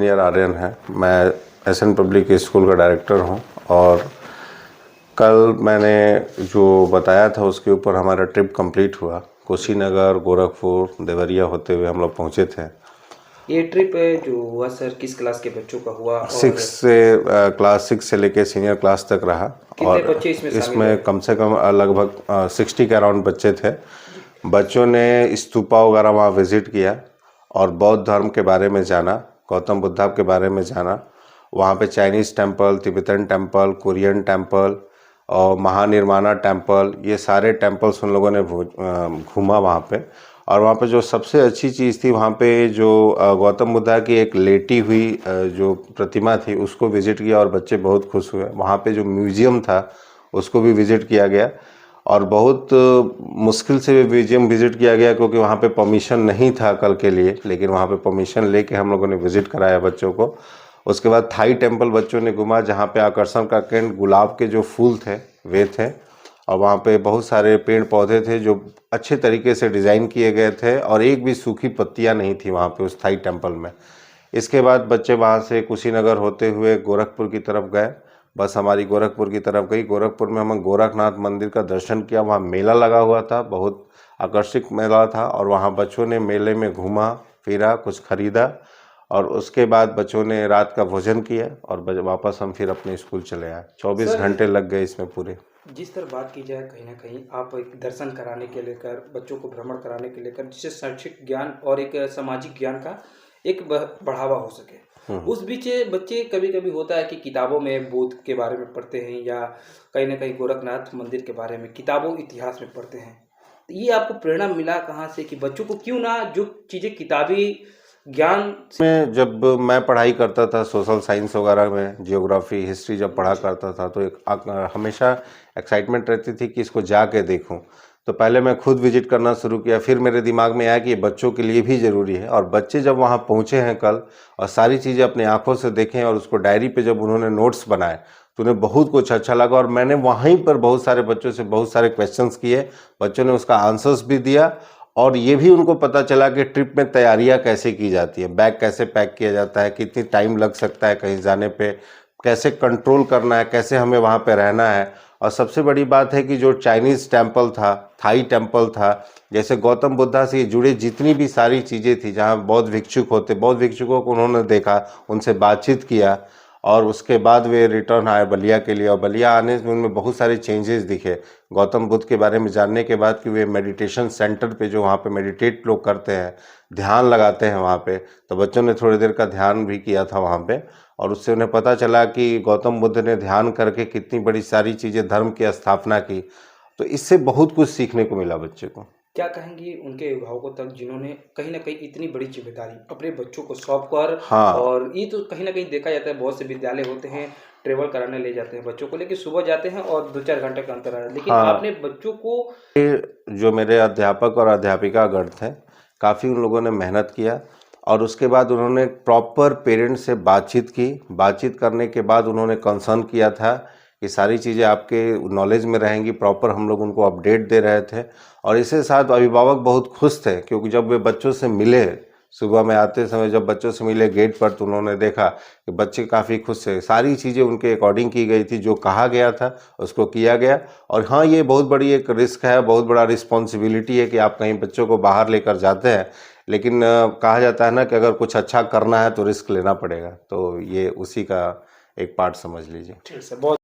Engineer Aryan है। मैं SN public school का डायरेक्टर हूं और कल मैंने जो बताया था उसके ऊपर हमारा ट्रिप कंप्लीट हुआ। कुशीनगर, गोरखपुर, देवरिया होते हुए हम लोग पहुंचे थे। ये ट्रिप जो हुआ सर किस क्लास के बच्चों का हुआ और क्लास 6 से लेके सीनियर क्लास तक रहा कितने और बच्चे इसमें शामिल हुए? इसमें कम से कम लगभग 60 के अराउंड बच्चे थे। जी। बच्चों ने स्तूपा वगैरह वहाँ विज़िट किया और बौद्ध धर्म के बारे में जाना, गौतम बुद्ध के बारे में जाना। वहाँ पे Chinese temple, Tibetan temple, Korean temple और महानिर्वाणा टेम्पल, ये सारे टेम्पल्स उन लोगों ने घूमा वहाँ पे। और वहाँ पे जो सबसे अच्छी चीज़ थी, वहाँ पे जो गौतम बुद्ध की एक लेटी हुई जो प्रतिमा थी उसको विज़िट किया और बच्चे बहुत खुश हुए। वहाँ पे जो म्यूज़ियम था उसको भी विज़िट किया गया और बहुत मुश्किल से म्यूज़ियम विज़िट किया गया क्योंकि वहाँ पे परमिशन नहीं था कल के लिए, लेकिन वहाँ पे परमिशन लेके हम लोगों ने विज़िट कराया बच्चों को। उसके बाद थाई टेम्पल बच्चों ने घूमा, जहाँ पे आकर्षण का केंद्र गुलाब के जो फूल थे वे थे और वहाँ पे बहुत सारे पेड़ पौधे थे जो अच्छे तरीके से डिज़ाइन किए गए थे और एक भी सूखी पत्तियाँ नहीं थी वहाँ पे उस थाई टेम्पल में। इसके बाद बच्चे वहाँ से कुशीनगर होते हुए गोरखपुर की तरफ गए। बस हमारी गोरखपुर की तरफ गई। गोरखपुर में हम गोरखनाथ मंदिर का दर्शन किया। वहाँ मेला लगा हुआ था, बहुत आकर्षक मेला था और वहाँ बच्चों ने मेले में घूमा फिरा, कुछ खरीदा और उसके बाद बच्चों ने रात का भोजन किया और वापस हम फिर अपने स्कूल चले आए। 24 घंटे लग गए इसमें पूरे। जिस तरह बात की जाए, कहीं ना कहीं आप एक दर्शन कराने के लेकर, बच्चों को भ्रमण कराने के लेकर, जिससे शैक्षिक ज्ञान और एक सामाजिक ज्ञान का एक बढ़ावा हो सके। उस बीच बच्चे कभी कभी होता है कि किताबों में बुद्ध के बारे में पढ़ते हैं या कहीं ना कहीं गोरखनाथ मंदिर के बारे में किताबों इतिहास में पढ़ते हैं। तो ये आपको प्रेरणा मिला कहाँ से कि बच्चों को क्यों ना जो चीज़ें किताबी ज्ञान में, जब मैं पढ़ाई करता था सोशल साइंस वगैरह में, जियोग्राफी, हिस्ट्री जब पढ़ा करता था तो हमेशा एक्साइटमेंट रहती थी कि इसको जाके देखूं। तो पहले मैं खुद विजिट करना शुरू किया, फिर मेरे दिमाग में आया कि ये बच्चों के लिए भी ज़रूरी है। और बच्चे जब वहाँ पहुँचे हैं कल और सारी चीज़ें अपनी आंखों से देखें और उसको डायरी पे जब उन्होंने नोट्स बनाए तो उन्हें बहुत कुछ अच्छा लगा और मैंने वहीं पर बहुत सारे बच्चों से बहुत सारे क्वेश्चंस किए। बच्चों ने उसका आंसर्स भी दिया और ये भी उनको पता चला कि ट्रिप में तैयारियां कैसे की जाती है, बैग कैसे पैक किया जाता है, कितनी टाइम लग सकता है कहीं जाने पे, कैसे कंट्रोल करना है, कैसे हमें वहाँ पे रहना है। और सबसे बड़ी बात है कि जो चाइनीज़ टेम्पल था, थाई टेम्पल था, जैसे गौतम बुद्ध से जुड़े जितनी भी सारी चीज़ें थी, जहाँ बौद्ध भिक्षुक होते, बौद्ध भिक्षुकों को उन्होंने देखा, उनसे बातचीत किया और उसके बाद वे रिटर्न आए बलिया के लिए और बलिया आने से उनमें बहुत सारे चेंजेस दिखे गौतम बुद्ध के बारे में जानने के बाद कि वे मेडिटेशन सेंटर पे जो वहाँ पे मेडिटेट लोग करते हैं, ध्यान लगाते हैं वहाँ पे। तो बच्चों ने थोड़ी देर का ध्यान भी किया था वहाँ पे और उससे उन्हें पता चला कि गौतम बुद्ध ने ध्यान करके कितनी बड़ी सारी चीज़ें धर्म की स्थापना की। तो इससे बहुत कुछ सीखने को मिला बच्चे को। क्या कहेंगी उनके अभिभावकों तक जिन्होंने कहीं ना कहीं इतनी बड़ी जिम्मेदारी अपने बच्चों को सौंप कर, हाँ, और ये तो कहीं ना कहीं देखा जाता है बहुत से विद्यालय होते हैं ट्रेवल कराने ले जाते हैं बच्चों को, लेकिन सुबह जाते हैं और 2-4 घंटे का अंतर है, लेकिन हाँ, आपने बच्चों को जो मेरे अध्यापक और अध्यापिका गण थे, काफ़ी उन लोगों ने मेहनत किया और उसके बाद उन्होंने प्रॉपर पेरेंट्स से बातचीत की। बातचीत करने के बाद उन्होंने कंसर्न किया था कि सारी चीज़ें आपके नॉलेज में रहेंगी, प्रॉपर हम लोग उनको अपडेट दे रहे थे और इसके साथ अभिभावक बहुत खुश थे क्योंकि जब वे बच्चों से मिले, सुबह में आते समय जब बच्चों से मिले गेट पर, तो उन्होंने देखा कि बच्चे काफ़ी खुश थे। सारी चीज़ें उनके अकॉर्डिंग की गई थी, जो कहा गया था उसको किया गया। और हाँ, ये बहुत बड़ी एक रिस्क है, बहुत बड़ा रिस्पॉन्सिबिलिटी है कि आप कहीं बच्चों को बाहर लेकर जाते हैं, लेकिन कहा जाता है ना कि अगर कुछ अच्छा करना है तो रिस्क लेना पड़ेगा। तो ये उसी का एक पार्ट समझ लीजिए। ठीक है बहुत